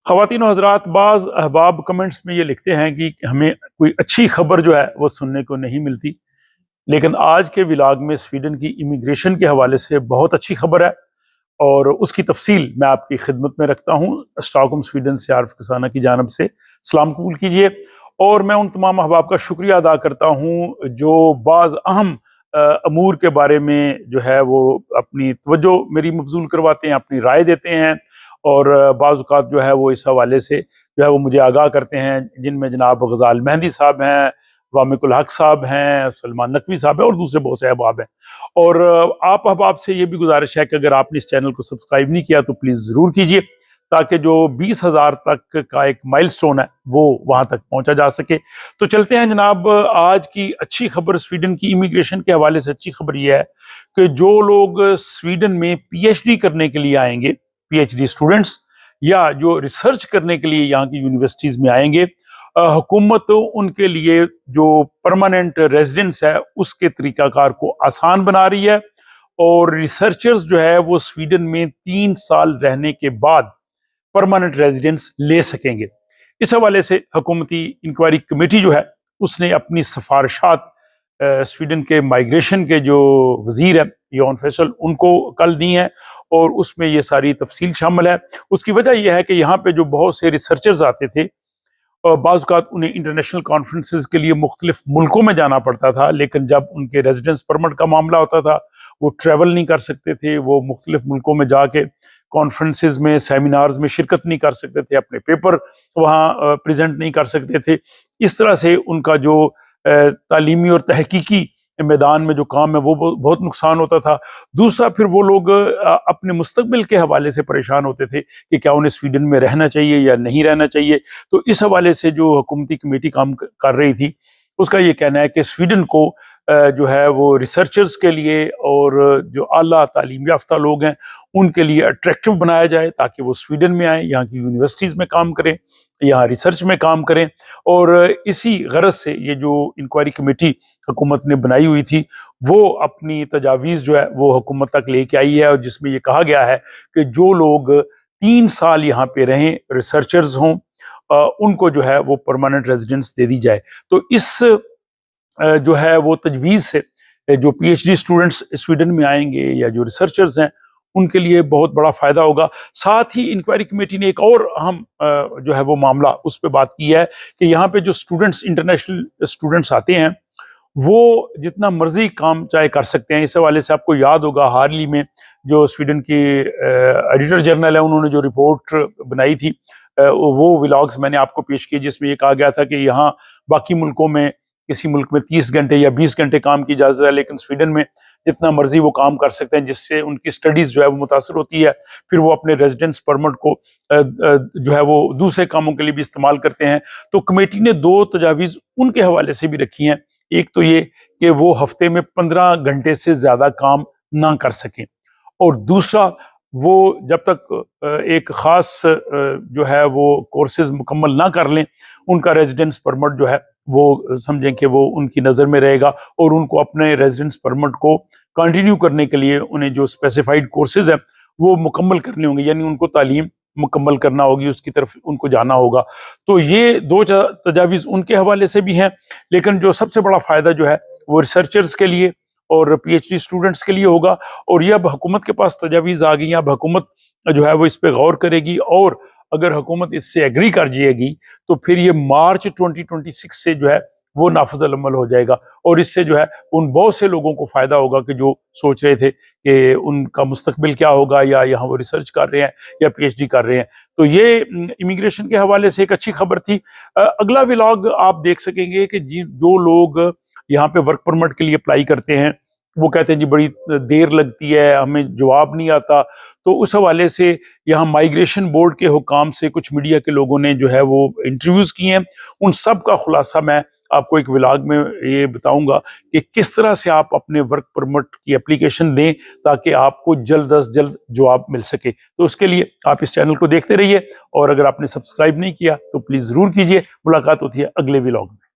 ख़वातीन और हज़रात, बाज़ अहबाब कमेंट्स में ये लिखते हैं कि हमें कोई अच्छी खबर जो है वो सुनने को नहीं मिलती, लेकिन आज के व्लॉग में स्वीडन की इमिग्रेशन के हवाले से बहुत अच्छी खबर है और उसकी तफसील मैं आपकी खिदमत में रखता हूँ। स्टॉकहोम स्वीडन से आरिफ कसाना की जानब से सलाम कबूल कीजिए। और मैं उन तमाम अहबाब का शुक्रिया अदा करता हूँ जो बाज़ अहम अमूर के बारे में जो है वो अपनी तवज्जो मेरी मबजूल करवाते हैं, अपनी राय देते हैं और बाज़ औक़ात जो है वो इस हवाले से जो है वो मुझे आगाह करते हैं, जिनमें जनाब गज़ाल मेहंदी साहब हैं, वामिकुल हक साहब हैं, सलमान नकवी साहब हैं और दूसरे बहुत से अहबाब हैं। और आप अहबाब से ये भी गुजारिश है कि अगर आपने इस चैनल को सब्सक्राइब नहीं किया तो प्लीज़ ज़रूर कीजिए, ताकि जो 20,000 तक का एक माइलस्टोन है वो वहाँ तक पहुँचा जा सके। तो चलते हैं जनाब, आज की अच्छी खबर स्वीडन की इमिग्रेशन के हवाले से अच्छी खबर ये है कि जो लोग स्वीडन में पीएचडी करने के लिए आएंगे, पीएचडी स्टूडेंट्स या जो रिसर्च करने के लिए यहाँ की यूनिवर्सिटीज़ में आएंगे, हुकूमत उनके लिए जो परमानेंट रेजिडेंस है उसके तरीकाकार को आसान बना रही है और रिसर्चर्स जो है वो स्वीडन में 3 साल रहने के बाद परमानेंट रेजिडेंस ले सकेंगे। इस हवाले से हुकूमती इंक्वायरी कमेटी जो है उसने अपनी सिफारिशात स्वीडन के माइग्रेशन के जो वजीर हैं योन फैसल उनको कल दी हैं और उसमें ये सारी तफसील शामिल है। उसकी वजह यह है कि यहाँ पे जो बहुत से रिसर्चर्स आते थे, बाज़ औक़ात उन्हें इंटरनेशनल कॉन्फ्रेंसेस के लिए मुख्तलिफ मुल्कों में जाना पड़ता था, लेकिन जब उनके रेजिडेंस परमिट का मामला होता था वो ट्रैवल नहीं कर सकते थे, वो मुख्तलिफ मुल्कों में जाके कॉन्फ्रेंसेस में, सेमिनार्स में शिरकत नहीं कर सकते थे, अपने पेपर वहाँ प्रेजेंट नहीं कर सकते थे। इस तरह से उनका जो तालीमी और तहकीकी मैदान में जो काम है वो बहुत नुकसान होता था। दूसरा, फिर वो लोग अपने मुस्तकबिल के हवाले से परेशान होते थे कि क्या उन्हें स्वीडन में रहना चाहिए या नहीं रहना चाहिए। तो इस हवाले से जो हुकूमती कमेटी काम कर रही थी उसका ये कहना है कि स्वीडन को जो है वो रिसर्चर्स के लिए और जो आला तालीम याफ्ता लोग हैं उनके लिए अट्रैक्टिव बनाया जाए ताकि वो स्वीडन में आएँ, यहाँ की यूनिवर्सिटीज़ में काम करें, यहाँ रिसर्च में काम करें। और इसी गरज से ये जो इंक्वायरी कमेटी हुकूमत ने बनाई हुई थी वो अपनी तजावीज़ जो है वो हुकूमत तक लेके आई है और जिसमें ये कहा गया है कि जो लोग 3 साल यहाँ पे रहें, रिसर्चर्स हों, उनको जो है वो परमानेंट रेजिडेंस दे दी जाए। तो इस जो है वो तजवीज़ से जो पीएचडी स्टूडेंट्स स्वीडन में आएंगे या जो रिसर्चर्स हैं उनके लिए बहुत बड़ा फ़ायदा होगा। साथ ही इंक्वायरी कमेटी ने एक और अहम जो है वो मामला उस पर बात की है कि यहाँ पे जो स्टूडेंट्स, इंटरनेशनल स्टूडेंट्स आते हैं वो जितना मर्जी काम चाहे कर सकते हैं। इस हवाले से आपको याद होगा हाल ही में जो स्वीडन की एडिटर जनरल है उन्होंने जो रिपोर्ट बनाई थी, वो व्लॉग्स मैंने आपको पेश किए जिसमें ये कहा गया था कि यहाँ बाकी मुल्कों में किसी मुल्क में 30 घंटे या 20 घंटे काम की इजाज़त है, लेकिन स्वीडन में जितना मर्जी वो काम कर सकते हैं, जिससे उनकी स्टडीज़ जो है वो मुतासर होती है। फिर वो अपने रेजिडेंस परमिट को जो है वो दूसरे कामों के लिए भी इस्तेमाल करते हैं। तो कमेटी ने 2 तजावीज़ उनके हवाले से भी रखी हैं। एक तो ये कि वो हफ्ते में 15 घंटे से ज़्यादा काम ना कर सकें और दूसरा वो जब तक एक ख़ास जो है वो कोर्सेज़ मुकम्मल ना कर लें, उनका रेजिडेंस परमिट जो है वो समझें कि वो उनकी नज़र में रहेगा और उनको अपने रेजिडेंस परमिट को कंटिन्यू करने के लिए उन्हें जो स्पेसिफाइड कोर्सेज़ हैं वो मुकम्मल करने होंगे, यानी उनको तालीम मुकम्मल करना होगी, उसकी तरफ उनको जाना होगा। तो ये 2 तजावीज़ उनके हवाले से भी हैं, लेकिन जो सबसे बड़ा फ़ायदा जो है वो रिसर्चर्स के लिए और पीएचडी स्टूडेंट्स के लिए होगा। और ये अब हुकूमत के पास तजावीज़ आ गई हैं, अब हुकूमत जो है वो इस पे गौर करेगी और अगर हुकूमत इससे एग्री कर जाएगी तो फिर ये मार्च 2026 से जो है वो नाफिज़ अमल हो जाएगा और इससे जो है उन बहुत से लोगों को फ़ायदा होगा कि जो सोच रहे थे कि उनका मुस्तकबिल क्या होगा या यहाँ वो रिसर्च कर रहे हैं या पीएचडी कर रहे हैं। तो ये इमिग्रेशन के हवाले से एक अच्छी खबर थी। अगला व्लॉग आप देख सकेंगे कि जो लोग यहाँ पे वर्क परमिट के लिए अप्लाई करते हैं वो कहते हैं जी बड़ी देर लगती है, हमें जवाब नहीं आता। तो उस हवाले से यहाँ माइग्रेशन बोर्ड के हुकाम से कुछ मीडिया के लोगों ने जो है वो इंटरव्यूज़ किए हैं, उन सब का खुलासा मैं आपको एक व्लॉग में ये बताऊंगा कि किस तरह से आप अपने वर्क परमिट की एप्लीकेशन दें ताकि आपको जल्द अज जल्द जवाब मिल सके। तो उसके लिए आप इस चैनल को देखते रहिए और अगर आपने सब्सक्राइब नहीं किया तो प्लीज़ ज़रूर कीजिए। मुलाकात होती है अगले व्लॉग में।